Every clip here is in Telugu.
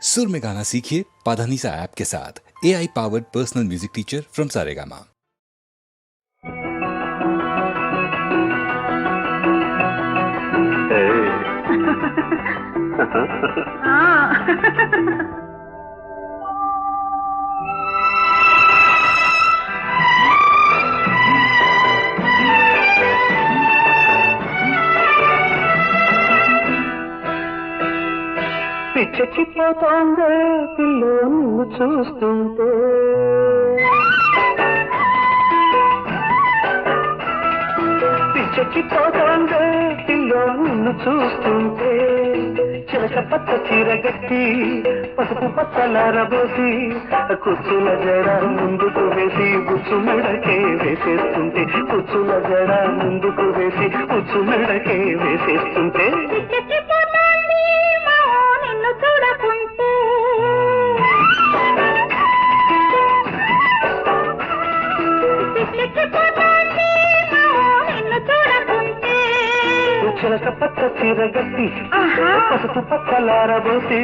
सुर में गाना सीखिए पाधानीसा ऐप के साथ। AI powered personal music teacher from Saregama. పిచ్చెక్కిపోతోందే పిల్లో నిన్ను చూస్తుంటే పిచ్చెక్కిపోతోందే పిల్లో నిన్ను చూస్తుంటే చిలక పచ్చ చీరగట్టి పసుపు పచ్చలారబోసి కుచ్చుల జడ ముందుకు వేసి గుచ్చు మెడకే వేసేస్తుంటే కుచ్చుల జడ ముందుకు వేసి గుచ్చు మెడకే వేసేస్తుంటే చిలక పచ్చ చీరగట్టి పసుపు పచ్చలారబోసి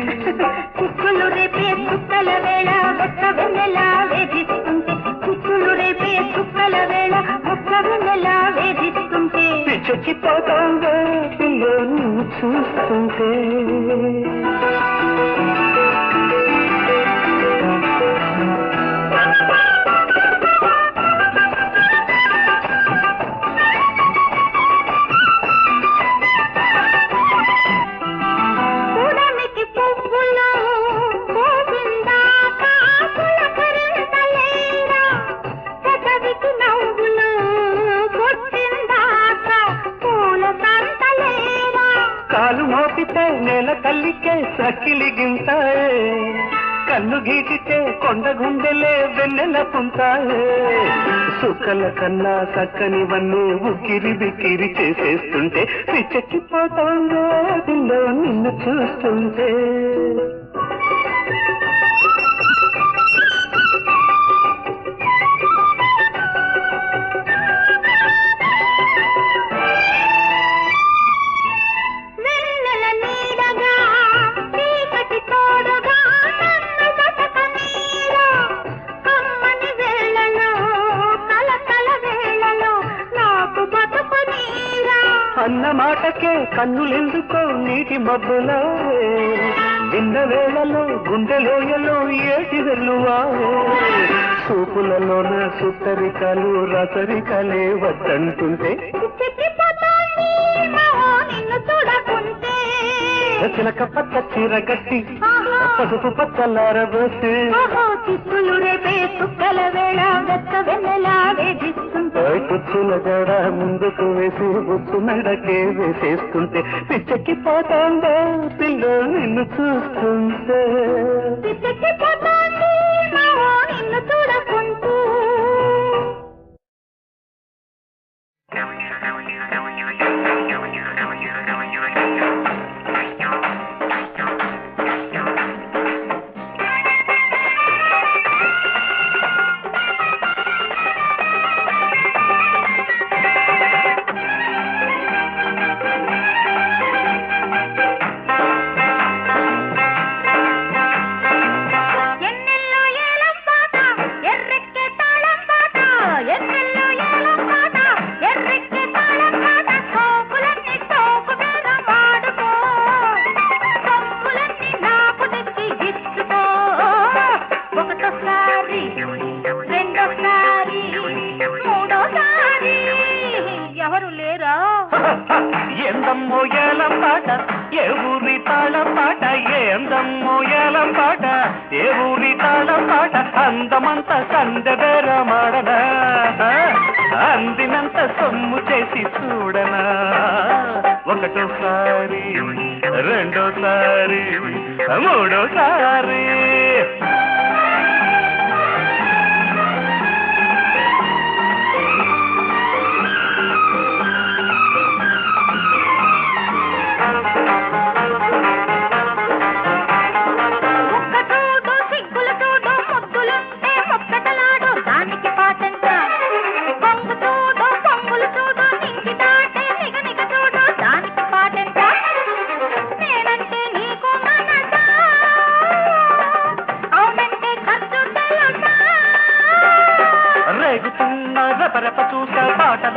కుక్కులు రేపే కుక్కల వేళ ఒక్క వెన్నెలా వేధిస్తుంటే కుక్కులు రేపే కుక్కల వేళ ఒక్క వెన్నెలా వేధిస్తుంటే పిచ్చెక్కిపోతోందే పిల్లో నిన్ను చూస్తుంటే కాలు మోపితే నేల తల్లికే సకిలి గింతాయే కన్ను గీటితే కొండ గుండెలే వెన్నెల పుంతాయే సుక్కల కన్నా సక్కనివన్నీ ఉక్కిరి బిక్కిరి చేసేస్తుంటే పిచ్చెక్కిపోతాందో పిల్లో నిన్ను చూస్తుంటే అన్న మాటకే కన్నులెందుకో నీటి మబ్బులో విన్న వేళలో గుండెలోయలో ఏటి వెల్లువా చూపులలోన సుత్తరికలు రసరికలే వద్దంటుంటే చిలక పచ్చ చీరగట్టి పసుపు పచ్చలారబోసి చిక్కులు రేపే కుక్కల వేళ వెక్క వెన్నెలా వేధిస్తుంటే కుచ్చుల జడ ముందుకు వేసి గుచ్చు మెడకే వేసేస్తుంటే పిచ్చెక్కిపోతాందో పిల్లో నిన్ను చూస్తుంటే పిచ్చెక్కిపోతోంది నిన్ను చూడకుంటూ ఏందమ్మో ఏలం పాట ఏ ఊరి తాళం పాట ఏందమ్మో ఏలం పాట ఏ ఊరి తాళం పాట అందమంత సందెదర మాడనా అందినంత సొమ్ము చేసి చూడనా ఒకటోసారి రెండోసారి మూడోసారి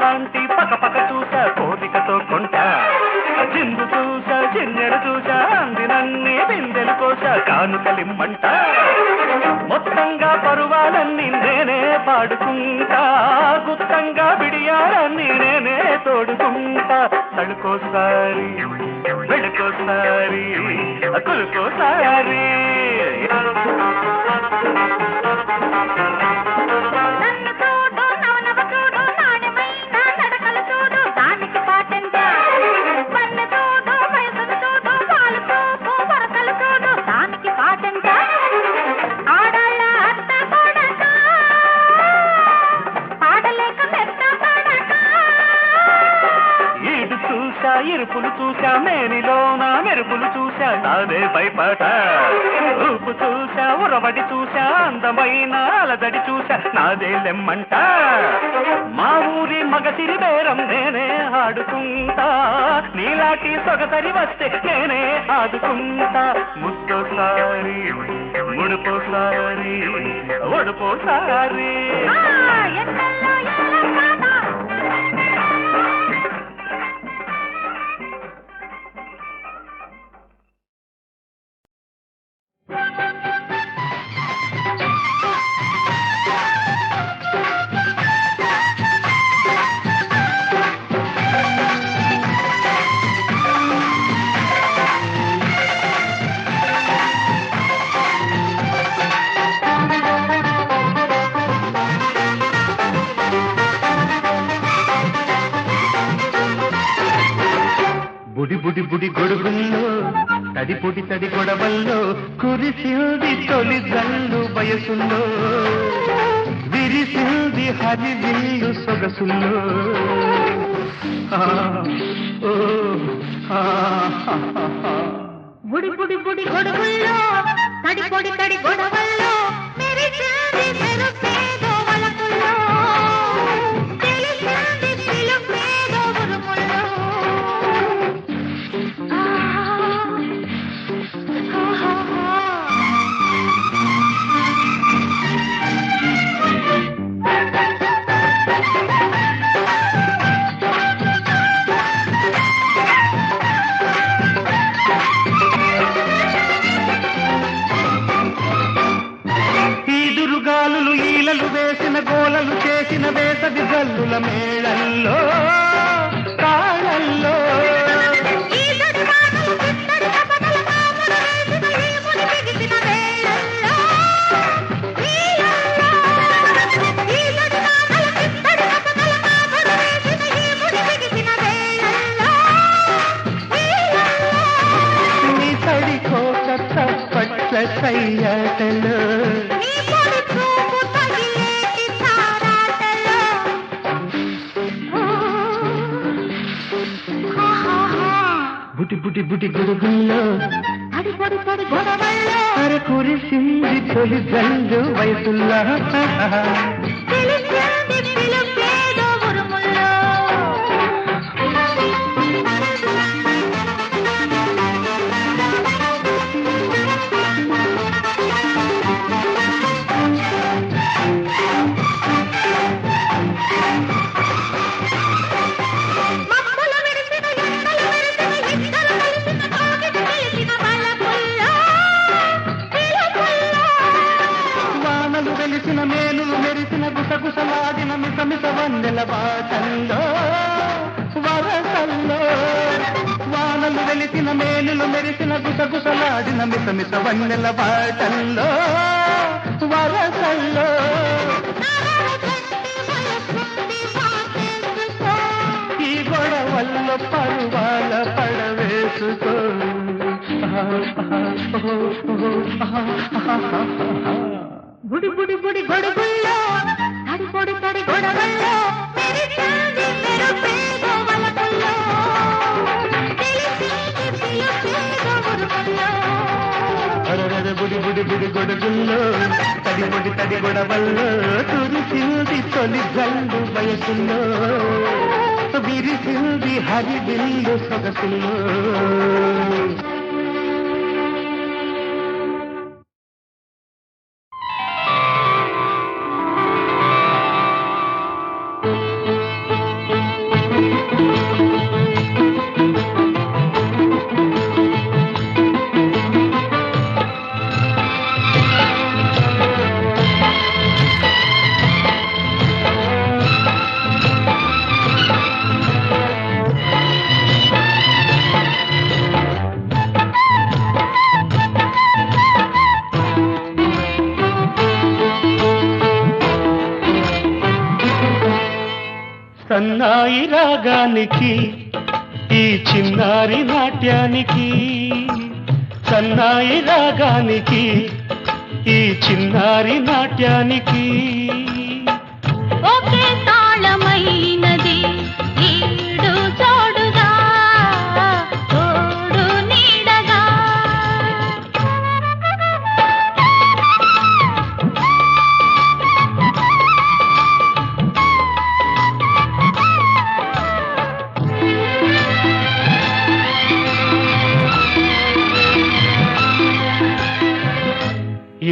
కాంతి పక్క పక్క చూసా కోరికతో కొంట చిందు చూసా చిన్నెడు చూసా అందినన్ని బిందెలు కోసా కానుకలిమ్మంట మొత్తంగా పరువాలన్నీ నేనే పాడుకుంటా గుత్తంగా బిడియాలన్నీ నేనే తోడుకుంటా తడుకోసారి వెడుకోసారి కులుకోసారి నన్ను చూడు నవనవ చూడు నాణ్యమైన నడకలు చూడు దానికి పాటెంత పన్ను చూడు వయసును చూడు పాలు చూపు వరకలు చూడు దానికి పాటెంత ఆడాళ్ళ అత్త కొడక ఆడలేక మెత్త కొడక ఈడు చూసా ఇరుపులు చూసా మేనిలోన మెరుపులు చూసా నాదే భయపట రూపు చూసా ఉరవడి చూసా అందమైన అలదడి చూసా నాదే లెమ్మంట మా ఊరి మగసిరి బేరం నేనే ఆడుకుంటా నీలాంటి సొగసరి వస్తే నేనే ఆదుకుంటా ముద్దోసారి ముడుపోసారి ఒడుపోసారి ఎన్నెల్లో ఏలకాట బుడి బుడి బుడి గొడుగుల్లో తడి పొడి తడి గొడవల్లో కురిసింది తొలి జల్లు వయసుల్లో విరిసింది హరి విల్లు సొగసుల్లో ఆ, ఓ, ఆ, బుడి బుడి బుడి గొడుగుల్లో తడి పొడి తడి గొడవల్లో మెరిసింది మెరుపేదో వలపుల్లో తెలిసింది పిలుపేదో ఉరుముల్లో ఈదురుగాలులు ఈలలు వేసిన గోలలు చేసిన వేసవి జల్లుల మేళల్లో కాళ్ళల్లో ఈ దడివానలు చిత్తడి కపటల మామూలు వేసిన ఈ ముడి బిగిసిన వేళల్లో వీళ్ళల్లో ఈ దడివానలు చిత్తడి కపటల మామూలు వేసిన ఈ ముడి బిగిసిన వేళల్లో వీళ్ళల్లో నీ తడి కోక తప్పట్ల సయ్యాటలు నీ పొడి చూపు తగిలేటి తారాటలో బుటి బుటి బుటి గొడుగుల్లో తడి పొడి పొడి గొడవల్లో అర కురిసింది తొలి జల్లు వయసుల్లా తెలిసింది పిలుపేదో ఉరుముల్లో మబ్బులు విరిసిన ఎండలు విరిసిన ఇద్దరు కలిసిన కాగిత కలిసిన బలపుల్లో పిలుపుల్లో వానలు వెలిసిన మేలులు మెరిసిన గుసగుసలాడిన మిసమిస వన్నెల బాటల్లో వరసల్లో వానలు వెలిసిన మేలులు మెరిసిన గుసగుసలాడిన మిసమిస వన్నెల బాటల్లో వరసల్లో ఈ గొడవల్లో పరువాల పడవేసుకో బుడి బుడి బుడి గొడుగుల్లో తడి పొడి తడి గొడవల్లో మెరిసింది మెరుపేదో వలపుల్లో తెలిసింది పిలుపేదో ఉరుముల్లో అరరర బుడి బుడి బుడి గొడుగుల్లో తడి పొడి తడి గొడవల్లో కురిసింది తొలి జల్లు వయసుల్లో విరిసింది హరి విల్లు సొగసుల్లో సన్నాయి రాగానికి ఈ చిన్నారి నాట్యానికి, సన్నాయి రాగానికి ఈ చిన్నారి నాట్యానికి. ఒకే తాళమైనది ఈడు చోడుగా తోడు నీడగా.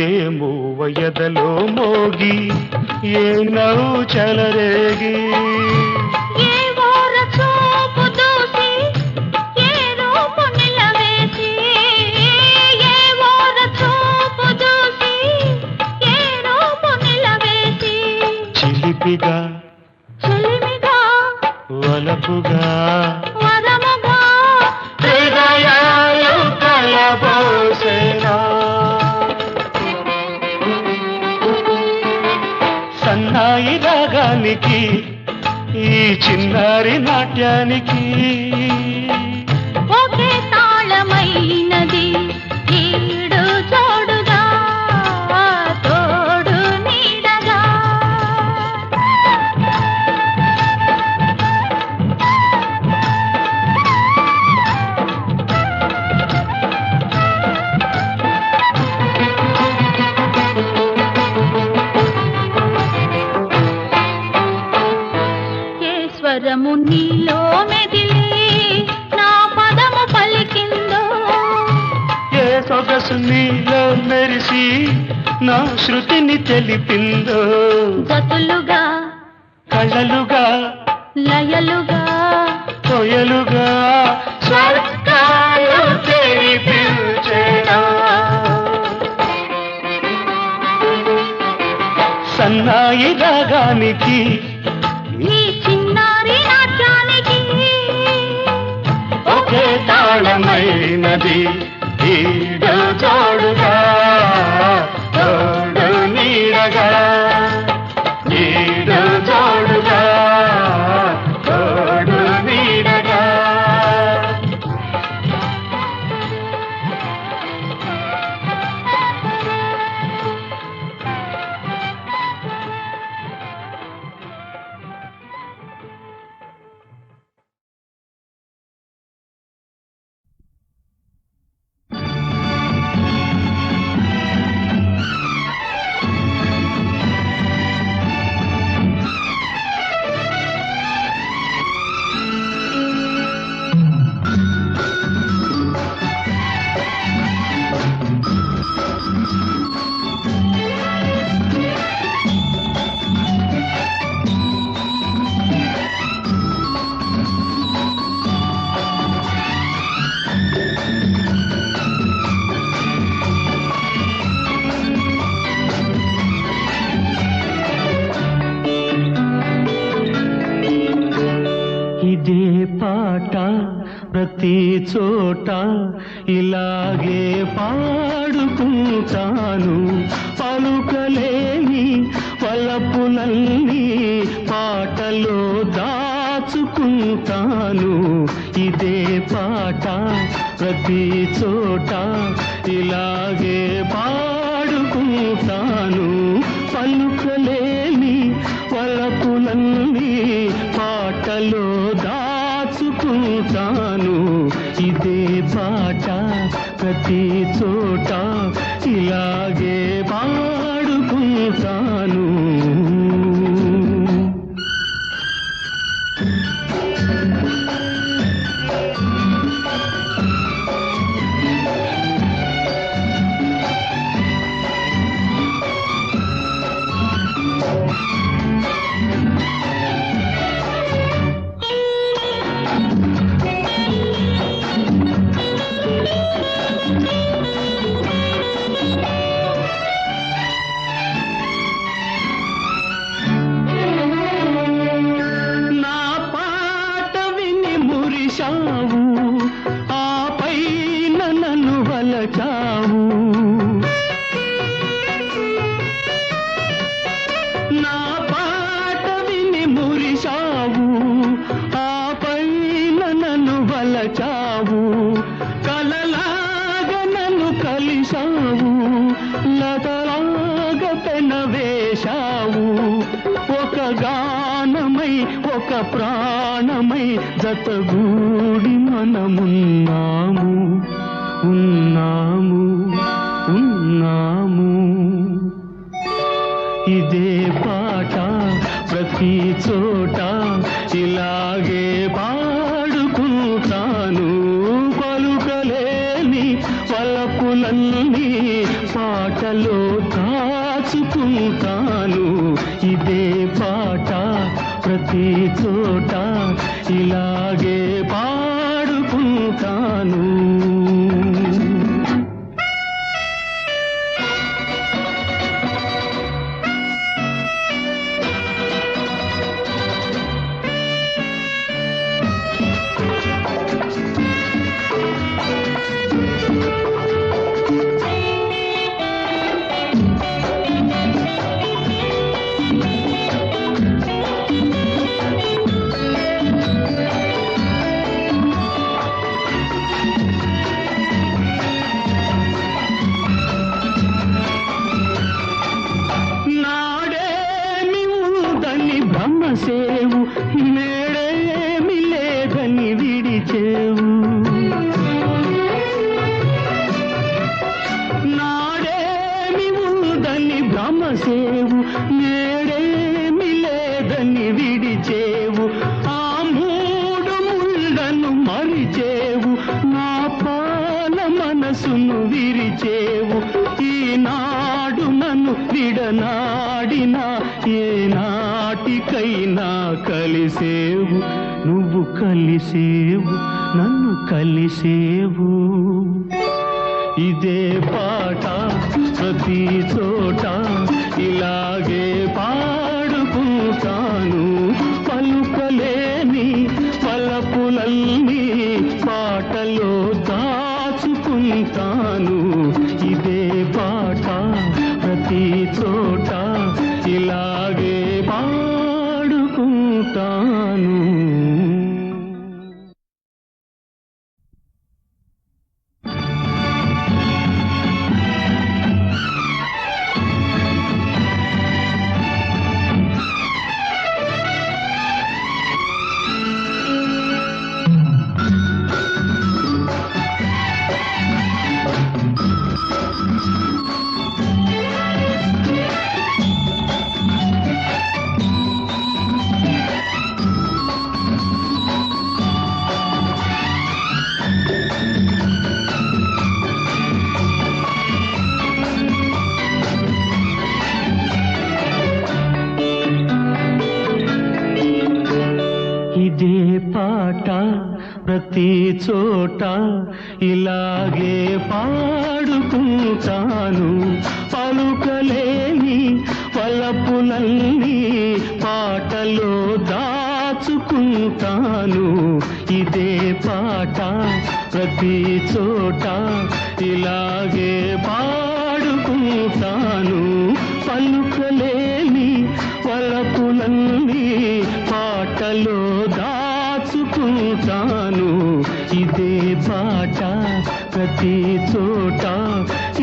ఏ మూవయదలో మోగి ఏ నవ్వు చెలరేగి, ఏ ఓర చూపు దూసి ఏ రూపు నిలవేసి, ఏ ఓర చూపు దూసి ఏ రూపు నిలవేసి. చిలిపిగా చెలిమిగా వలపుగా వరముగా హృదయాలు కలబోసేనా. సన్నాయి రాగానికి ఈ చిన్నారి నాట్యానికి. ఒకే తాళమైనది ఈడు చోడుగా తోడు నీడగా. స్వరము నీలో మెదిలి నా పదము పలికిందో, ఏ సొగసు నీలో మెరిసి నా శృతిని తెలిపిందో. జతులుగా కళ్ళలుగా లయలుగా కొయలుగా స్వర్గాలు తెరిపించేనా. సన్నాయి రాగానికి ఈ చిన్నారి నాట్యానికి. ఒకే తాళమైనది ఈడు తోడుగా తోడు నీడగా, ఈడు తోడుగా తోడు నీడగా. ఇదే పాట ప్రతి చోట ఇలాగే పాడుకుంటాను. పలుకలేని వలపులన్నీ పాటలో దాచుకుంటాను. ఇదే పాట ప్రతి చోట ఇలాగే పాడుకుంటాను. పలుకలేని వలపులన్నీ పాటలో దాచుకుంటాను. ఇదే పాట ప్రతి చోట ఇలాగే పాడుకుంటాను. లతలాగ పెనవేశావు ఒక గానమై ఒక ప్రాణమై జతగూడి మనమున్నాము ఉన్నాము ఉన్నాము ఇదే పాట ప్రతి చోట ఇలాగే పాడుకుంటాను పలుకలేని పలపులన్నీ పాటలో దాచుకుంటాను ఇదే పాట ప్రతి చోట ఇలాగే పాడుకుంటాను సేవు నేడేమి లేదని విడిచేవు నాడేమి ఉందని భ్రమసేవు నేడేమి లేదని విడిచేవు ఆ మూడు ముళ్ళను మరిచేవు నా పాల మనసును విరిచేవు ఈనాడు నన్ను విడనాడినా ఏనాటికైనా కలిసేవు నువ్వు కలిసేవు నన్ను కలిసేవు ఇదే పాట ప్రతి చోట ఇలాగే పాడుకుంటాను పలుకలేని పలపులన్నీ పాటలో దాచుకుంటాను ఇదే పాట ప్రతి చోట ఇలాగే పాడుకుంటాను ఇదే పాట ప్రతి చోట ఇలాగే పాడుకుంటాను పలుకలేని పలపులన్నీ పాటలో దాచుకుంటాను ఇదే పాట ప్రతి చోట ఇలాగే పాడుకుంటాను పలుకలేని పలపులన్నీ పాటలో దాచుకుంటాను ఇదే పాట ప్రతి చోట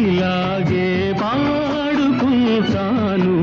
ఇలాగే పాడుకుంటాను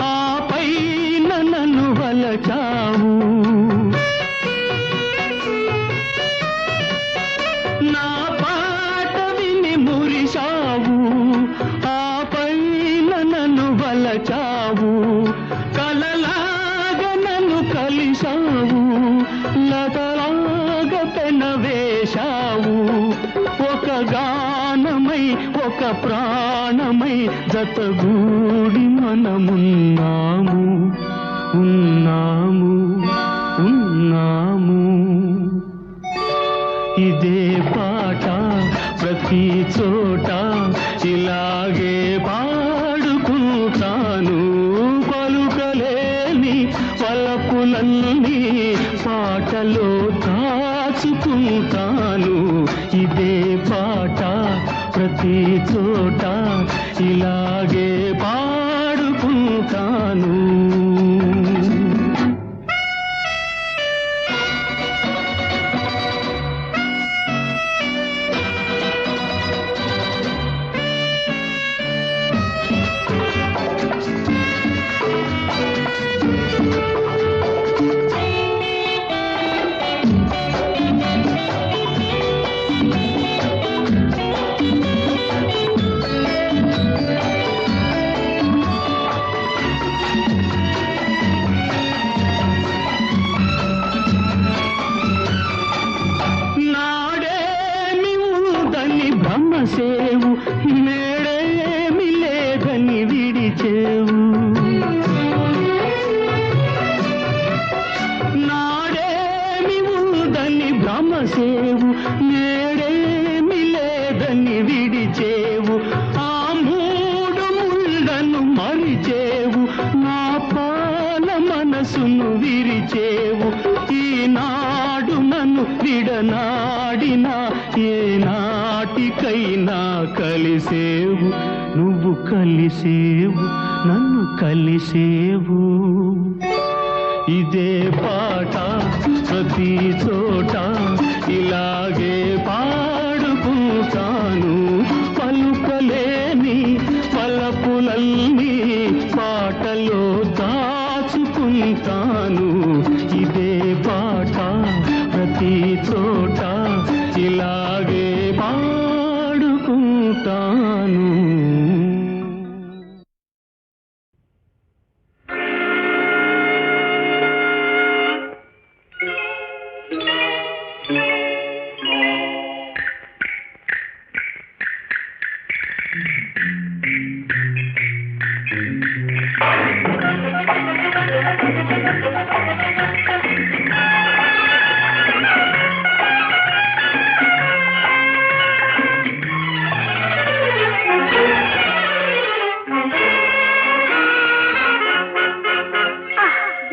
ఆపై నన్ను వలచావు నా పాట విని మురిశావు ఆపై నన్ను వలచావు కలలాగా నన్ను కలిశావు లతలాగా పెనవేశావు ఒక గానమై ఒక ప్రాణమై జతగూడి మనమున్నాము ఉన్నాము ఉన్నాము ఇదే పాట ప్రతి చోట ఇలాగే పాడుకుంటాను పలుకలేని వలపులన్నీ పాటలో దాచుకుంటాను ఇదే పాట ప్రతి చోట ఇలాగే పాడుకుంటాను సేవు నేడేమి లేదని విడిచేవు నాడేమి ఉందని భ్రమసేవు నేడేమి లేదని విడిచేవు ఆ మూడు ముళ్ళను మరిచేవు నా పాల మనసును విరిచేవు ఈనాడు నన్ను విడనాడినా ఏనాటికైనా కలిసేవు నువ్వు కలిసేవు నన్ను కలిసేవు ఇదే పాట ప్రతి చోట ఇలాగే పాడుకుంటాను పలుకలేని పలపులన్నీ పాటలో దాచుకుంటాను ఇదే పాట ప్రతి చోట ఇలాగే పాడుకుంటాను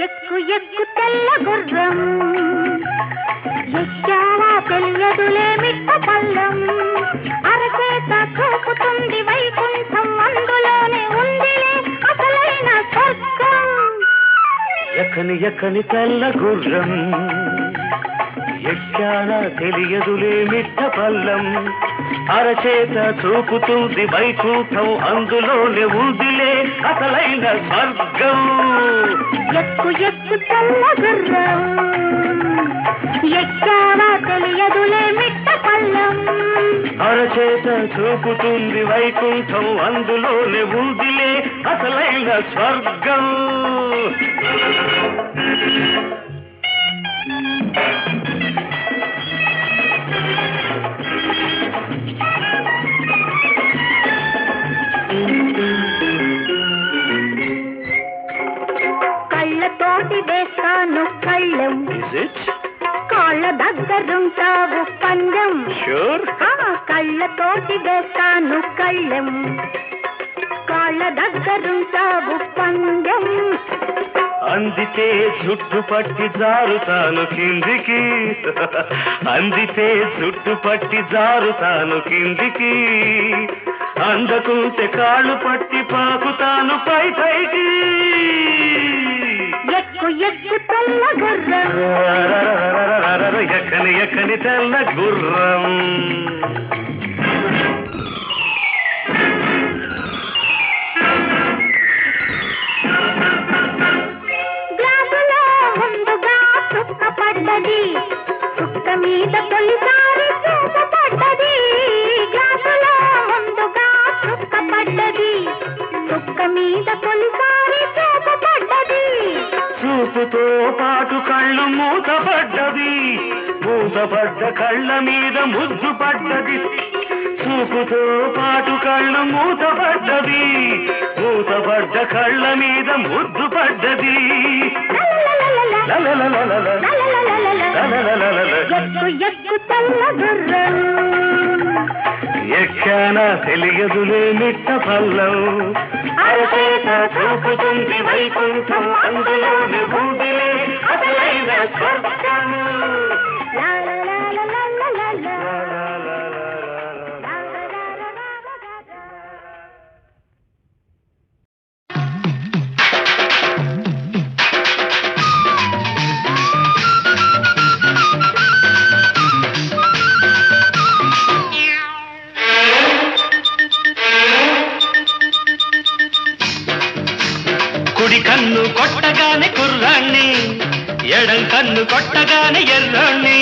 ఎక్కు తెల్ల గుర్రం ఎక్కావా తెలియదులే మిట్ట పల్లం అరచేత చూపుతుంది వైకుంఠం అందులోనే ఉందిలే అసలైన స్వర్గం ఎక్కని ఎక్కని తెల్ల గుర్రం ఎక్కానా తెలియదులే మిట్ట పల్లం అరచేత చూపుతుంది వైకుంఠం అందులోనే ఉందిలే అసలైన స్వర్గం ఎక్కు తెల్ల గుర్రం ఎక్కావా తెలియదులే మిట్ట పల్లం అరచేత చూపుతుంది వైకుంఠం అందులోనే ఉందిలే అసలైన స్వర్గం కళ్ళతోటి వేస్తాను కళ్ళం కాళ్ళ దగ్గరుంటావు పందెం కళ్ళతోటి వేస్తాను కళ్ళం కాళ్ళ దగ్గరుంటావు పందెం అందితే చుట్టుపట్టి జారుతాను కిందికి అందితే చుట్టుపట్టి జారుతాను కిందికి అందకుంటే కాళ్ళు పట్టి పాకుతాను పైకి ఎక్కు తెల్ల గుర్రం ఎక్కని తెల్ల గుర్రం గ్లాసులో ముందుగా చుక్క పడ్డది చుక్క మీద తొలిసారి చూప పడ్డది గ్లాసులో ముందుగా చుక్క పడ్డది చుక్క మీద తొలిసారి చూప పడ్డది చూపుతో పాటు కళ్ళు మూతపడ్డది మూతపడ్డ కళ్ళ మీద ముద్దు పడ్డది చూపుతో పాటు కళ్ళు మూతపడ్డది మూతపడ్డ కళ్ళ మీద ముద్దు పడ్డది ఎక్కు ఎక్కు తెల్ల గుర్రం యక్షాన తెలియదులే మిట్ట పల్లం అరచేత చూపుతుంది వైకుంఠం అందులోని భూమిలే అసలైన స్వర్గం కుడి కన్ను కొట్టగానే కుర్రాణ్ణి ఎడం కన్ను కొట్టగానే ఎర్రాణ్ణి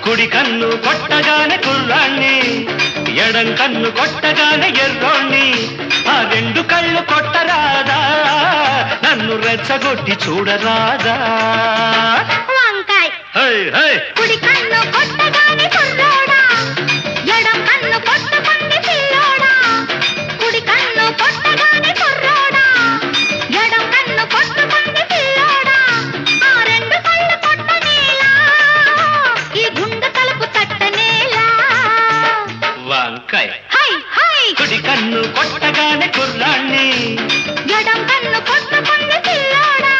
కుడి కన్ను కొట్టగానే కుర్రాణ్ణి ఎడం కన్ను కొట్టగానే ఎర్రోణ్ణి ఆ రెండు కళ్ళు కొట్టరాదా నన్ను రెచ్చగొట్టి చూడరాదా వంకాయ్ కుడి కన్ను కొట్టగానే కుర్రోడా ఎడం కన్ను కొట్టగానే పిల్లోడా కుడి కన్ను కొట్టగానే కుర్రోడా ఎడం కన్ను కొట్టగానే పిల్లోడా ఆ రెండు కళ్ళు కొట్టనేలా ఈ గుండె తలుపు తట్టనేలా వంకాయ కుడి కన్ను కొట్టగానే కుర్రాణ్ణి ఎడం కన్ను కొట్టగానే పిల్లోడా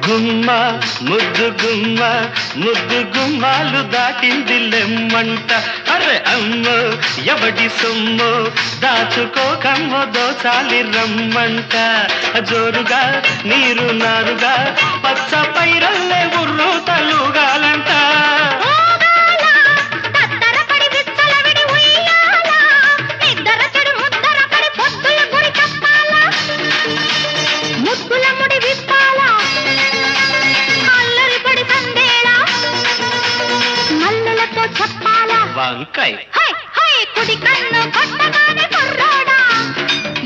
గుమ్మ ముద్దు గుమ్మాలు దాటింది లెమ్మంట అరే అమ్మో ఎవడి సొమ్ము దాచుకోకమ్మో దోచాలి రమ్మంట జోరుగా నీరు నారుగా పచ్చ పైరల్లే ఉర్రు తలుగాలంట వంకాయ కుడి కన్ను కొట్టగానే కుర్రోడా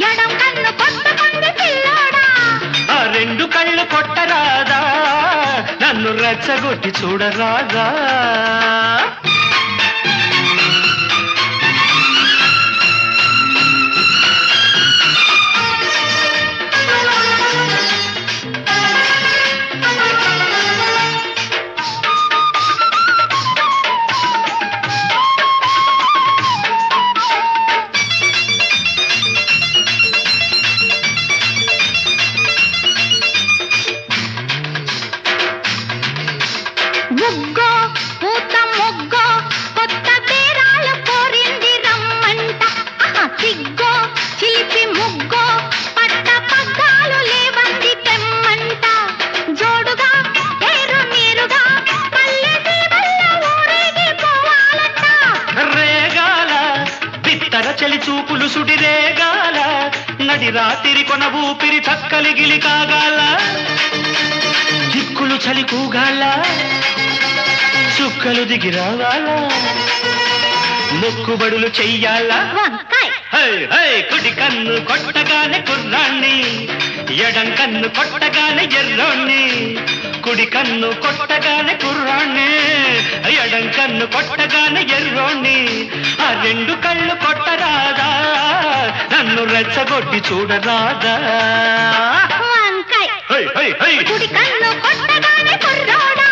ఎడం కన్ను కొట్టగానే పిల్లోడా ఆ రెండు కళ్ళు కొట్టరాదా నన్ను రెచ్చగొట్టి చూడరాదా చలి చూపులు సుడిరేగాల నడి రాత్రి కొన ఊపిరి చక్కలిగిలి కాగాల దిక్కులు చలి కూగాల చుక్కలు దిగి రావాల మొక్కుబడులు చెయ్యాల కుడి కన్ను కొట్టగానే కుర్రాణ్ణి ఎడం కన్ను కొట్టగానే ఎర్రోణ్ణి కుడి కన్ను కొట్టగానే కుర్రాణ్ణి ఎడం కన్ను కొట్టగానే ఎర్రోణ్ణి ఆ రెండు కళ్ళు కొట్టరాదా నన్ను రెచ్చగొట్టి చూడరాదా వంకాయ్ కుడి కన్ను కొట్టగానే కుర్రోడా